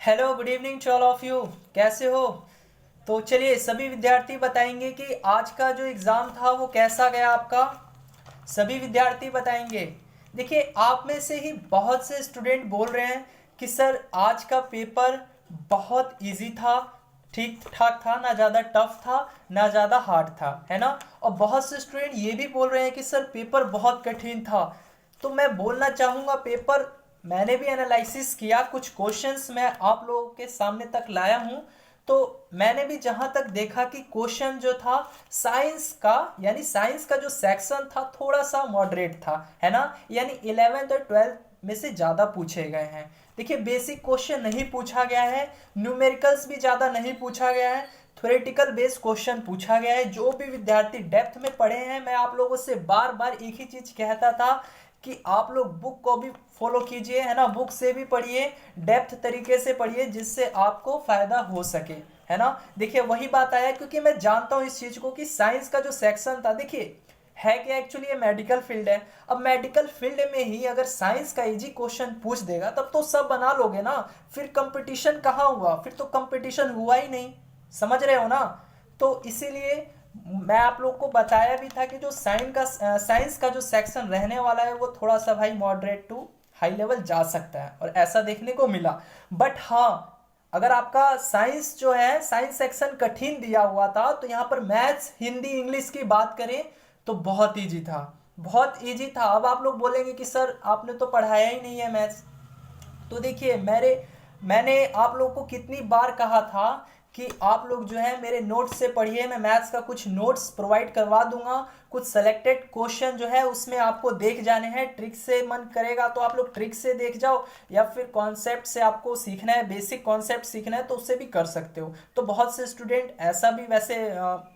Hello, good evening to all of you. कैसे हो? तो चलिए, सभी विद्यार्थी बताएंगे कि आज का जो एग्ज़ाम था वो कैसा गया आपका। सभी विद्यार्थी बताएंगे। देखिए, आप में से ही बहुत से स्टूडेंट बोल रहे हैं कि सर आज का पेपर बहुत इजी था, ठीक ठाक था, ना ज़्यादा टफ था ना ज़्यादा हार्ड था, है ना। और बहुत से स्टूडेंट ये भी बोल रहे हैं कि सर पेपर बहुत कठिन था। तो मैं बोलना चाहूँगा, पेपर मैंने भी एनालिसिस किया, कुछ क्वेश्चंस मैं आप लोगों के सामने तक लाया हूँ। तो मैंने भी जहाँ तक देखा कि क्वेश्चन जो था साइंस का, यानी साइंस का जो सेक्शन था थोड़ा सा मॉडरेट था, है ना। यानी 11th और 12th में से ज़्यादा पूछे गए हैं। देखिए, बेसिक क्वेश्चन नहीं पूछा गया है, न्यूमेरिकल्स भी ज़्यादा नहीं पूछा गया है, थ्योरेटिकल बेस्ड क्वेश्चन पूछा गया है। जो भी विद्यार्थी डेप्थ में पढ़े हैं, मैं आप लोगों से बार बार एक ही चीज़ कहता था कि आप लोग बुक को भी फॉलो कीजिए, है ना। बुक से भी पढ़िए, डेप्थ तरीके से पढ़िए, जिससे आपको फायदा हो सके, है ना। देखिए, वही बात आया, क्योंकि मैं जानता हूँ इस चीज को कि साइंस का जो सेक्शन था, देखिए है कि एक्चुअली ये मेडिकल फील्ड है। अब मेडिकल फील्ड में ही अगर साइंस का इजी क्वेश्चन पूछ देगा तब तो सब बना लोगे ना। फिर कंपटीशन कहाँ हुआ? फिर तो कंपटीशन हुआ ही नहीं। समझ रहे हो ना। तो इसीलिए मैं आप लोग को बताया भी था कि जो साइंस का जो सेक्शन रहने वाला है वो थोड़ा सा भाई मॉडरेट टू हाई लेवल जा सकता है, और ऐसा देखने को मिला। बट हाँ, अगर आपका साइंस जो है, साइंस सेक्शन कठिन दिया हुआ था, तो यहाँ पर मैथ्स, हिंदी, इंग्लिश की बात करें तो बहुत इजी था, बहुत इजी था। अब आप लोग बोलेंगे कि सर आपने तो पढ़ाया ही नहीं है मैथ्स। तो देखिए, मैंने आप लोगों को कितनी बार कहा था कि आप लोग जो है मेरे नोट्स से पढ़िए। मैं मैथ्स का कुछ नोट्स प्रोवाइड करवा दूंगा, कुछ सेलेक्टेड क्वेश्चन जो है उसमें आपको देख जाने हैं। ट्रिक से मन करेगा तो आप लोग ट्रिक से देख जाओ, या फिर कॉन्सेप्ट से आपको सीखना है, बेसिक कॉन्सेप्ट सीखना है तो उससे भी कर सकते हो। तो बहुत से स्टूडेंट ऐसा भी, वैसे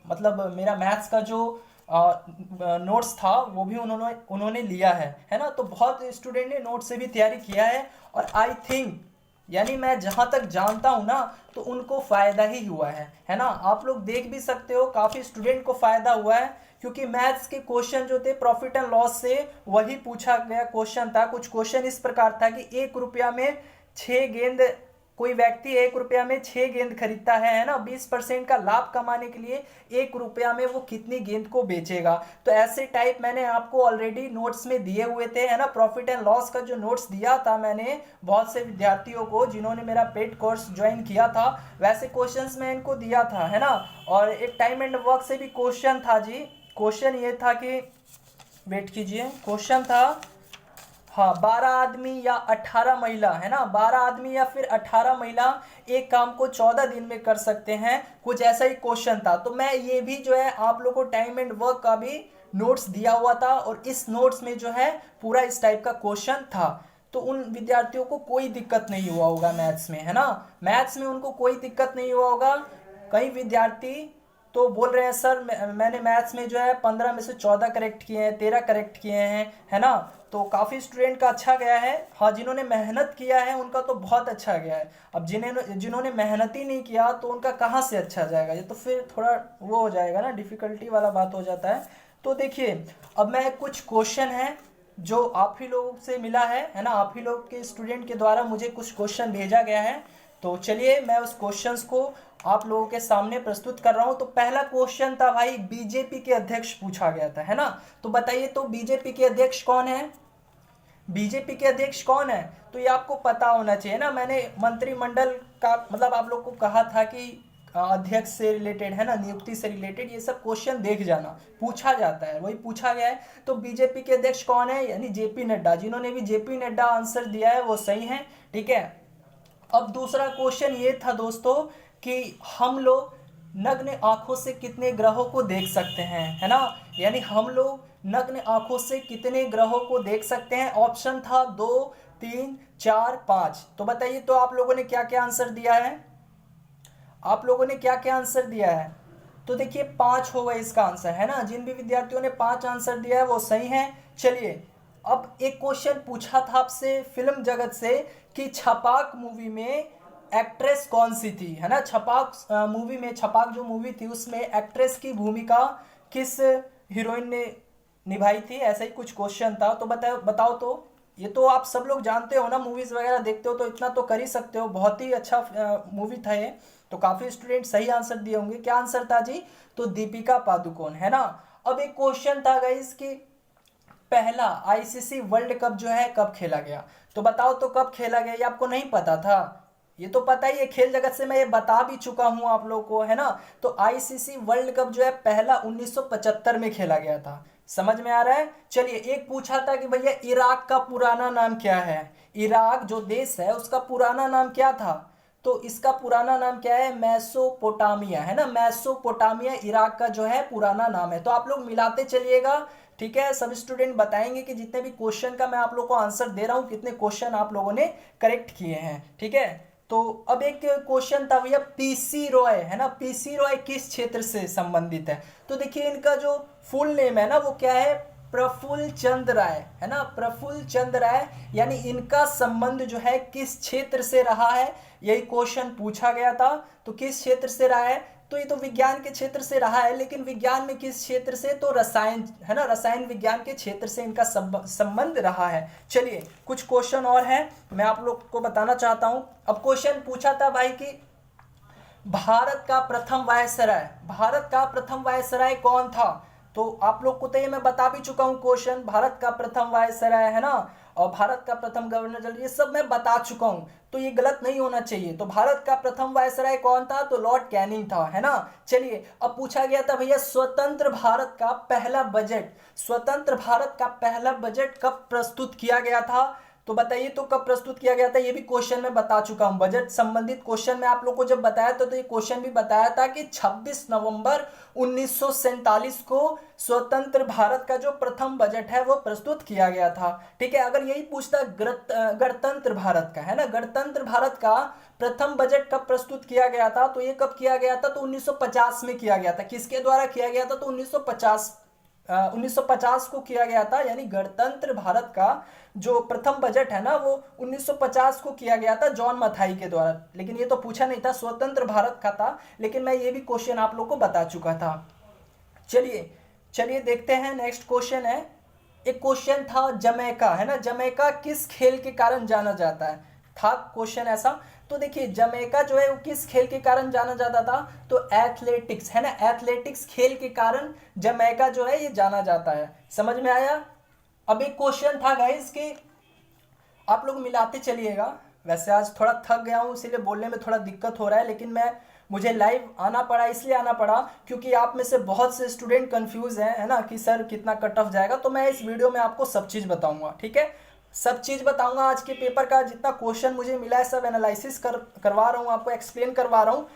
मतलब मेरा मैथ्स का जो नोट्स था वो भी उन्होंने उन्होंने लिया है ना। तो बहुत स्टूडेंट ने नोट से भी तैयारी किया है, और आई थिंक, यानी मैं जहां तक जानता हूं ना, तो उनको फायदा ही हुआ है ना। आप लोग देख भी सकते हो काफी स्टूडेंट को फायदा हुआ है, क्योंकि मैथ्स के क्वेश्चन जो थे प्रॉफिट एंड लॉस से वही पूछा गया क्वेश्चन था। कुछ क्वेश्चन इस प्रकार था कि 1 रुपया में 6 गेंद, कोई व्यक्ति 1 रुपया में 6 गेंद खरीदता है ना। 20% का लाभ कमाने के लिए 1 रुपया में वो कितनी गेंद को बेचेगा। तो ऐसे टाइप मैंने आपको ऑलरेडी नोट्स में दिए हुए थे, है ना। प्रॉफिट एंड लॉस का जो नोट्स दिया था मैंने बहुत से विद्यार्थियों को जिन्होंने मेरा पेड कोर्स ज्वाइन किया था, वैसे क्वेश्चंस मैं इनको दिया था, है ना। और एक टाइम एंड वर्क से भी क्वेश्चन था जी। क्वेश्चन ये था कि, वेट कीजिए, क्वेश्चन था, हाँ, 12 आदमी या 18 महिला, है ना, 12 आदमी या फिर 18 महिला एक काम को 14 दिन में कर सकते हैं, कुछ ऐसा ही क्वेश्चन था। तो मैं ये भी जो है आप लोगों को टाइम एंड वर्क का भी नोट्स दिया हुआ था, और इस नोट्स में जो है पूरा इस टाइप का क्वेश्चन था। तो उन विद्यार्थियों को कोई दिक्कत नहीं हुआ होगा मैथ्स में, है ना। मैथ्स में उनको कोई दिक्कत नहीं हुआ होगा। कई विद्यार्थी तो बोल रहे हैं सर मैंने मैथ्स में जो है 15 में से 14 करेक्ट किए हैं, 13 करेक्ट किए हैं, है ना। तो काफ़ी स्टूडेंट का अच्छा गया है। हाँ, जिन्होंने मेहनत किया है उनका तो बहुत अच्छा गया है। अब जिन्होंने मेहनत ही नहीं किया तो उनका कहाँ से अच्छा जाएगा? ये तो फिर थोड़ा वो हो जाएगा ना, डिफ़िकल्टी वाला बात हो जाता है। तो देखिए, अब मैं कुछ क्वेश्चन है जो आप ही लोगों से मिला है ना, आप ही लोग के स्टूडेंट के द्वारा मुझे कुछ क्वेश्चन भेजा गया है। तो चलिए, मैं उस क्वेश्चंस को आप लोगों के सामने प्रस्तुत कर रहा हूं। तो पहला क्वेश्चन था भाई, बीजेपी के अध्यक्ष पूछा गया था, है ना। तो बताइए, तो बीजेपी के अध्यक्ष कौन है? बीजेपी के अध्यक्ष कौन है? तो ये आपको पता होना चाहिए ना। मैंने मंत्रिमंडल का मतलब आप लोग को कहा था कि अध्यक्ष से रिलेटेड, है ना, नियुक्ति से रिलेटेड ये सब क्वेश्चन देख जाना, पूछा जाता है, वही पूछा गया है। तो बीजेपी के अध्यक्ष कौन है? यानी जेपी नड्डा। जिन्होंने भी जेपी नड्डा आंसर दिया है वो सही है, ठीक है। अब दूसरा क्वेश्चन ये था दोस्तों कि हम लोग नग्न आंखों से कितने ग्रहों को देख सकते हैं, है ना। यानी हम लोग नग्न आंखों से कितने ग्रहों को देख सकते हैं? ऑप्शन था 2, 3, 4, 5। तो बताइए, तो आप लोगों ने क्या क्या आंसर दिया है? आप लोगों ने क्या क्या आंसर दिया है? तो देखिए, 5 होगा इसका आंसर, है ना। जिन भी विद्यार्थियों ने 5 आंसर दिया है वो सही है। चलिए, अब एक क्वेश्चन पूछा था आपसे फिल्म जगत से कि छपाक मूवी में एक्ट्रेस कौन सी थी, है ना। छपाक मूवी में, छपाक जो मूवी थी उसमें एक्ट्रेस की भूमिका किस हीरोइन ने निभाई थी? ऐसा ही कुछ क्वेश्चन था। तो बताओ बताओ तो। ये तो आप सब लोग जानते हो ना, मूवीज वगैरह देखते हो तो इतना तो कर ही सकते हो। बहुत ही अच्छा मूवी था ये। तो काफी स्टूडेंट सही आंसर दिए होंगे। क्या आंसर था जी? तो दीपिका पादुकोण, है ना। अब एक क्वेश्चन था गाइस कि पहला आईसीसी वर्ल्ड कप जो है कब खेला गया? तो बताओ तो कब खेला गया? ये आपको नहीं पता था? ये तो पता ही है, खेल जगत से मैं ये बता भी चुका हूं आप लोग को, है ना। तो आईसीसी वर्ल्ड कप जो है पहला 1975 में खेला गया था। समझ में आ रहा है? चलिए, एक पूछा था कि भैया इराक का पुराना नाम क्या है? इराक जो देश है उसका पुराना नाम क्या था? तो इसका पुराना नाम क्या है? मैसोपोटामिया, है ना। मैसोपोटामिया इराक का जो है पुराना नाम है। तो आप लोग मिलाते चलिएगा, ठीक है। सब स्टूडेंट बताएंगे कि जितने भी क्वेश्चन का मैं आप लोग को आंसर दे रहा हूं कितने क्वेश्चन आप लोगों ने करेक्ट किए हैं, ठीक है। तो अब एक क्वेश्चन था भैया, पीसी रॉय, है ना। पीसी रॉय किस क्षेत्र से संबंधित है? तो देखिए इनका जो फुल नेम है ना वो क्या है? प्रफुल्ल चंद्र राय, है ना। प्रफुल्ल चंद्र राय, यानी इनका संबंध जो है किस क्षेत्र से रहा है, यही क्वेश्चन पूछा गया था। तो किस क्षेत्र से रहा है? तो ये तो विज्ञान के क्षेत्र से रहा है, लेकिन विज्ञान में किस क्षेत्र से? तो रसायन, है ना। रसायन विज्ञान के क्षेत्र से इनका संबंध रहा है। चलिए, कुछ क्वेश्चन और हैं मैं आप लोग को बताना चाहता हूं। अब क्वेश्चन पूछा था भाई कि भारत का प्रथम वायसराय, भारत का प्रथम वायसराय कौन था? तो आप लोग को तो ये मैं बता भी चुका हूं क्वेश्चन, भारत का प्रथम वायसराय, है ना। और भारत का प्रथम गवर्नर जनरल, ये सब मैं बता चुका हूं। तो ये गलत नहीं होना चाहिए। तो भारत का प्रथम वायसराय कौन था? तो लॉर्ड कैनिंग था, है ना। चलिए, अब पूछा गया था भैया स्वतंत्र भारत का पहला बजट, स्वतंत्र भारत का पहला बजट कब प्रस्तुत किया गया था? तो बताइए तो कब प्रस्तुत किया गया था? ये भी क्वेश्चन में बता चुका हूं। बजट संबंधित क्वेश्चन में आप लोग को जब बताया था तो ये क्वेश्चन भी बताया था कि 26 नवंबर 1947 को स्वतंत्र भारत का जो प्रथम बजट है वो प्रस्तुत किया गया था, ठीक है। अगर यही पूछता गणतंत्र भारत का, है ना, गणतंत्र भारत का प्रथम बजट कब प्रस्तुत किया गया था? तो ये कब किया गया था? तो 1950 में किया गया था। किसके द्वारा किया गया था? तो 1950 को किया गया था। यानी गणतंत्र भारत का जो प्रथम बजट है ना वो 1950 को किया गया था जॉन मथाई के द्वारा। लेकिन ये तो पूछा नहीं था, स्वतंत्र भारत का था, लेकिन मैं ये भी क्वेश्चन आप लोग को बता चुका था। चलिए चलिए देखते हैं, नेक्स्ट क्वेश्चन है। एक क्वेश्चन था जमैका, है ना। जमैका किस खेल के कारण जाना जाता है? था क्वेश्चन ऐसा। तो देखिए जमैका जो है वो किस खेल के कारण जाना जाता था? तो एथलेटिक्स, है ना। एथलेटिक्स खेल के कारण जमैका जो है ये जाना जाता है। समझ में आया? अब एक क्वेश्चन था गाइस कि आप लोग मिलाते चलिएगा। वैसे आज थोड़ा थक गया हूँ इसीलिए बोलने में थोड़ा दिक्कत हो रहा है, लेकिन मुझे लाइव आना पड़ा, इसलिए आना पड़ा क्योंकि आप में से बहुत से स्टूडेंट कंफ्यूज हैं, है ना, कि सर कितना कट ऑफ जाएगा। तो मैं इस वीडियो में आपको सब चीज़ बताऊंगा, ठीक है। सब चीज़ बताऊंगा। आज के पेपर का जितना क्वेश्चन मुझे मिला है सब एनालिसिस करवा रहा हूँ, आपको एक्सप्लेन करवा रहा हूँ।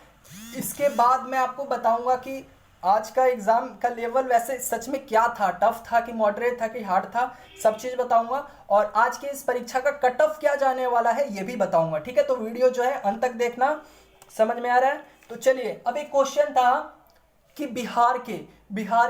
इसके बाद मैं आपको बताऊंगा कि आज का एग्जाम का लेवल वैसे सच में क्या था, टफ था कि मॉडरेट था कि हार्ड था, सब चीज़ बताऊंगा। और आज के इस परीक्षा का कट ऑफ क्या जाने वाला है ये भी बताऊंगा, ठीक है। तो वीडियो जो है अंत तक देखना। समझ में आ रहा है? तो चलिए, अब एक क्वेश्चन था कि बिहार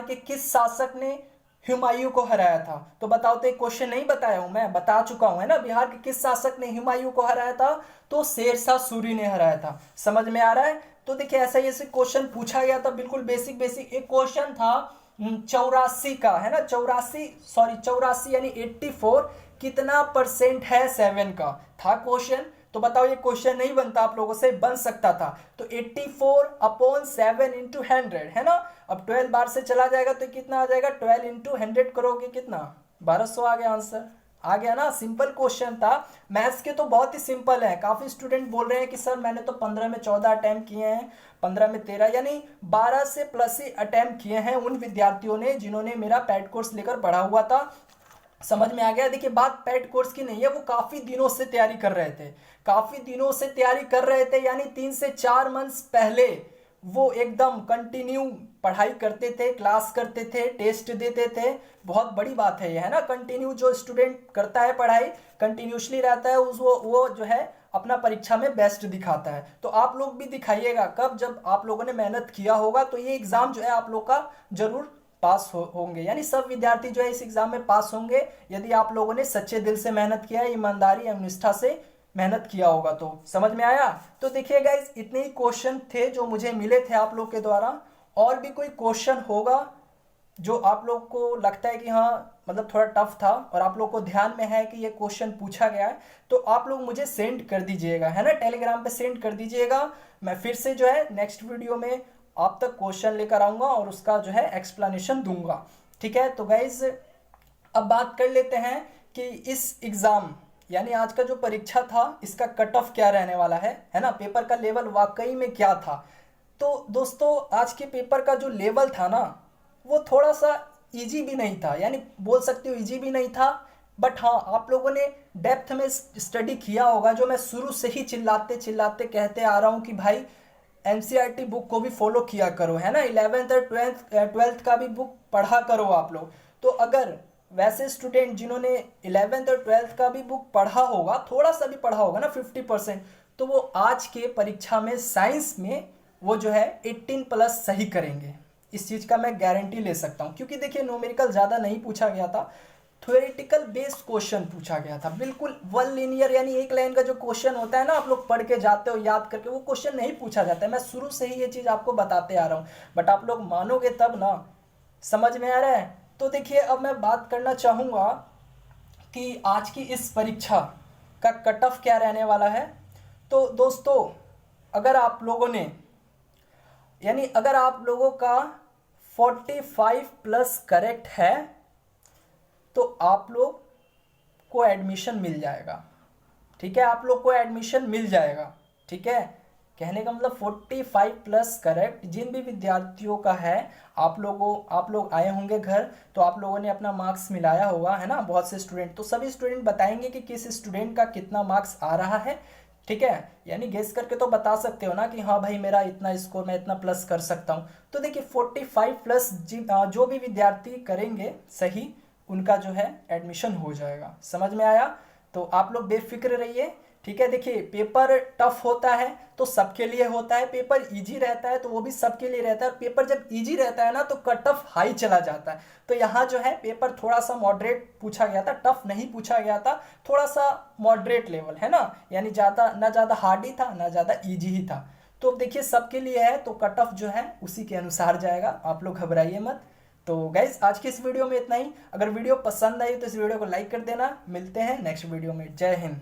के किस शासक ने हुमायूं को हराया था? तो बताओ तो, एक क्वेश्चन नहीं बताया हूं, मैं बता चुका हूं, है ना। बिहार के किस शासक ने हुमायूं को हराया था? तो शेरशाह सूरी ने हराया था। समझ में आ रहा है? तो देखिए ऐसा ही क्वेश्चन पूछा गया था, बिल्कुल बेसिक एक क्वेश्चन था 84 का, है ना। 84 यानी 84 कितना परसेंट है 7 का था क्वेश्चन। तो बताओ ये क्वेश्चन नहीं बनता आप लोगों से, बन सकता था। तो 84/7 × 100, है ना। अब 12 बार से चला जाएगा तो कितना आ जाएगा? 12 × 100 करोगे कितना? 1200 आ गया आंसर। आ गया ना, सिंपल क्वेश्चन था। मैथ्स के तो बहुत ही सिंपल है। काफी स्टूडेंट बोल रहे हैं कि सर मैंने तो 15 में 14 अटेम्प्ट किए हैं, 15 में 13, यानी 12 से प्लस ही अटेम्प्ट किए हैं उन विद्यार्थियों ने जिन्होंने मेरा पैट कोर्स लेकर पढ़ा हुआ था। समझ में आ गया? देखिए बात पैट कोर्स की नहीं है, वो काफी दिनों से तैयारी कर रहे थे, यानी 3 से 4 मंथ्स पहले वो एकदम कंटिन्यू पढ़ाई करते थे, क्लास करते थे, टेस्ट देते थे। बहुत बड़ी बात है ये, है ना। कंटिन्यू जो स्टूडेंट करता है पढ़ाई, कंटिन्यूसली रहता है, वो जो है अपना परीक्षा में बेस्ट दिखाता है। तो आप लोग भी दिखाइएगा, कब? जब आप लोगों ने मेहनत किया होगा तो ये एग्जाम जो है आप लोग का जरूर पास होंगे, यानी सब विद्यार्थी जो है इस एग्जाम में पास होंगे यदि आप लोगों ने सच्चे दिल से मेहनत किया है, ईमानदारी एवं निष्ठा से मेहनत किया होगा। तो समझ में आया? तो देखिए गाइस, इतने ही क्वेश्चन थे जो मुझे मिले थे आप लोग के द्वारा। और भी कोई क्वेश्चन होगा जो आप लोग को लगता है कि हाँ मतलब थोड़ा टफ था और आप लोग को ध्यान में है कि ये क्वेश्चन पूछा गया है, तो आप लोग मुझे सेंड कर दीजिएगा, है ना, टेलीग्राम पे सेंड कर दीजिएगा। मैं फिर से जो है नेक्स्ट वीडियो में आप तक क्वेश्चन लेकर आऊँगा और उसका जो है एक्सप्लेनेशन दूंगा। ठीक है, तो गाइज अब बात कर लेते हैं कि इस एग्ज़ाम यानी आज का जो परीक्षा था इसका कट ऑफ क्या रहने वाला है ना, पेपर का लेवल वाकई में क्या था। तो दोस्तों आज के पेपर का जो लेवल था ना वो थोड़ा सा इजी भी नहीं था, यानी बोल सकते हो इजी भी नहीं था, बट हाँ आप लोगों ने डेप्थ में स्टडी किया होगा। जो मैं शुरू से ही चिल्लाते चिल्लाते कहते आ रहा हूँ कि भाई एनसीईआरटी बुक को भी फॉलो किया करो, है ना, 11th और 12th का भी बुक पढ़ा करो आप लोग। तो अगर वैसे स्टूडेंट जिन्होंने 11th और 12th का भी बुक पढ़ा होगा, थोड़ा सा भी पढ़ा होगा ना 50%, तो वो आज के परीक्षा में साइंस में वो जो है 18+ सही करेंगे। इस चीज़ का मैं गारंटी ले सकता हूँ, क्योंकि देखिए न्यूमेरिकल ज़्यादा नहीं पूछा गया था, थ्योरेटिकल बेस्ड क्वेश्चन पूछा गया था, बिल्कुल वन लीनियर यानी एक लाइन का जो क्वेश्चन होता है ना आप लोग पढ़ के जाते हो याद करके, वो क्वेश्चन नहीं पूछा जाता है। मैं शुरू से ही ये चीज़ आपको बताते आ रहा हूँ, बट आप लोग मानोगे तब ना, समझ में आ रहा है। तो देखिए अब मैं बात करना चाहूँगा कि आज की इस परीक्षा का कट ऑफ क्या रहने वाला है। तो दोस्तों अगर आप लोगों ने यानी अगर आप लोगों का 45+ करेक्ट है तो आप लोग को एडमिशन मिल जाएगा। ठीक है, आप लोग को एडमिशन मिल जाएगा। ठीक है, कहने का मतलब 45+ करेक्ट जिन भी विद्यार्थियों का है, आप लोग आए होंगे घर, तो आप लोगों ने अपना मार्क्स मिलाया होगा, है ना, बहुत से स्टूडेंट, तो सभी स्टूडेंट बताएंगे कि किस स्टूडेंट का कितना मार्क्स आ रहा है। ठीक है, यानी गेस करके तो बता सकते हो ना कि हाँ भाई मेरा इतना स्कोर, मैं इतना प्लस कर सकता हूँ। तो देखिए 45+ जो भी विद्यार्थी करेंगे सही, उनका जो है एडमिशन हो जाएगा। समझ में आया? तो आप लोग बेफिक्र रहिए। ठीक है, देखिए पेपर टफ होता है तो सबके लिए होता है, पेपर इजी रहता है तो वो भी सबके लिए रहता है। पेपर जब इजी रहता है ना तो कट ऑफ हाई चला जाता है। तो यहाँ जो है पेपर थोड़ा सा मॉडरेट पूछा गया था, टफ नहीं पूछा गया था, थोड़ा सा मॉडरेट लेवल, है ना, यानी ज़्यादा ना ज़्यादा हार्ड ही था ना ज़्यादा ईजी ही था। तो देखिए सबके लिए है तो कट ऑफ जो है उसी के अनुसार जाएगा, आप लोग घबराइए मत। तो गाइज आज की इस वीडियो में इतना ही। अगर वीडियो पसंद आई तो इस वीडियो को लाइक कर देना। मिलते हैं नेक्स्ट वीडियो में। जय हिंद।